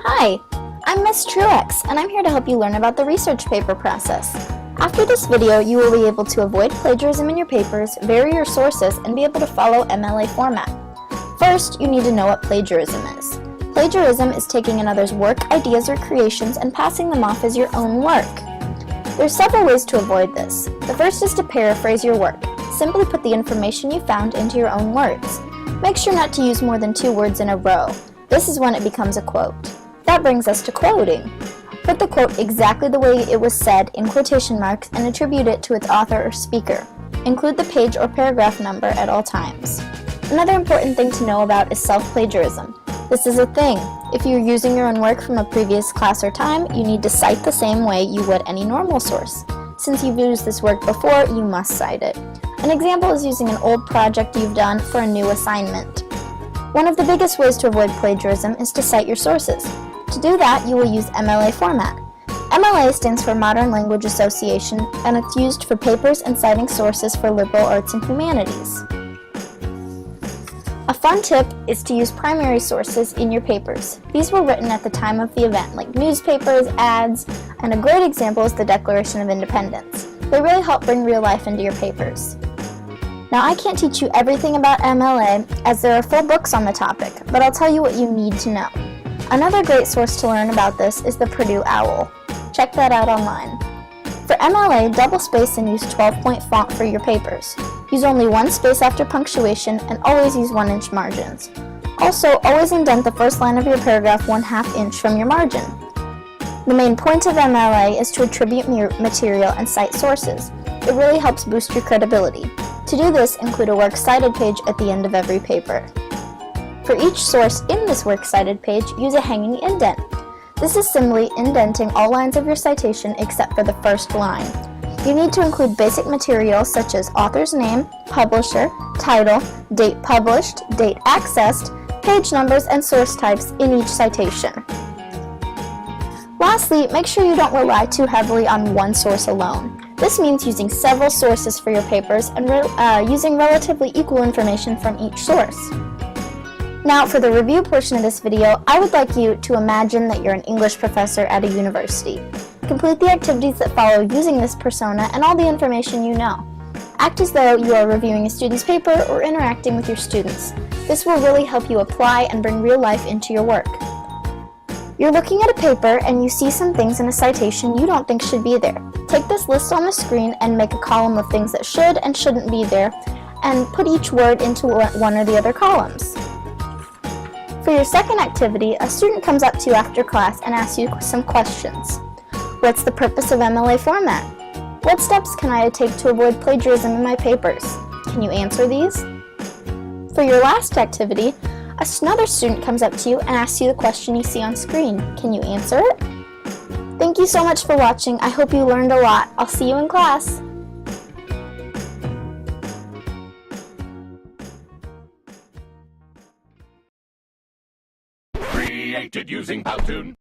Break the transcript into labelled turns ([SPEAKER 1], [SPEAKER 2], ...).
[SPEAKER 1] Hi, I'm Miss Truex, and I'm here to help you learn about the research paper process. After this video, you will be able to avoid plagiarism in your papers, vary your sources, and be able to follow MLA format. First, you need to know what plagiarism is. Plagiarism is taking another's work, ideas, or creations and passing them off as your own work. There's several ways to avoid this. The first is to paraphrase your work. Simply put the information you found into your own words. Make sure not to use more than 2 words in a row. This is when it becomes a quote. That brings us to quoting. Put the quote exactly the way it was said in quotation marks and attribute it to its author or speaker. Include the page or paragraph number at all times. Another important thing to know about is self-plagiarism. This is a thing. If you're using your own work from a previous class or time, you need to cite the same way you would any normal source. Since you've used this work before, you must cite it. An example is using an old project you've done for a new assignment. One of the biggest ways to avoid plagiarism is to cite your sources. To do that, you will use MLA format. MLA stands for Modern Language Association, and it's used for papers and citing sources for liberal arts and humanities. A fun tip is to use primary sources in your papers. These were written at the time of the event, like newspapers, ads, and a great example is the Declaration of Independence. They really help bring real life into your papers. Now, I can't teach you everything about MLA, as there are full books on the topic, but I'll tell you what you need to know. Another great source to learn about this is the Purdue OWL. Check that out online. For MLA, double space and use 12-point font for your papers. Use only 1 space after punctuation and always use 1-inch margins. Also, always indent the first line of your paragraph 1/2 inch from your margin. The main point of MLA is to attribute material and cite sources. It really helps boost your credibility. To do this, include a works cited page at the end of every paper. For each source in this works cited page, use a hanging indent. This is simply indenting all lines of your citation except for the first line. You need to include basic materials such as author's name, publisher, title, date published, date accessed, page numbers, and source types in each citation. Lastly, make sure you don't rely too heavily on one source alone. This means using several sources for your papers and using relatively equal information from each source. Now, for the review portion of this video, I would like you to imagine that you're an English professor at a university. Complete the activities that follow using this persona and all the information you know. Act as though you are reviewing a student's paper or interacting with your students. This will really help you apply and bring real life into your work. You're looking at a paper and you see some things in a citation you don't think should be there. Take this list on the screen and make a column of things that should and shouldn't be there, and put each word into one or the other columns. For your second activity, a student comes up to you after class and asks you some questions. What's the purpose of MLA format? What steps can I take to avoid plagiarism in my papers? Can you answer these? For your last activity, another student comes up to you and asks you the question you see on screen. Can you answer it? Thank you so much for watching. I hope you learned a lot. I'll see you in class.
[SPEAKER 2] Created using Powtoon.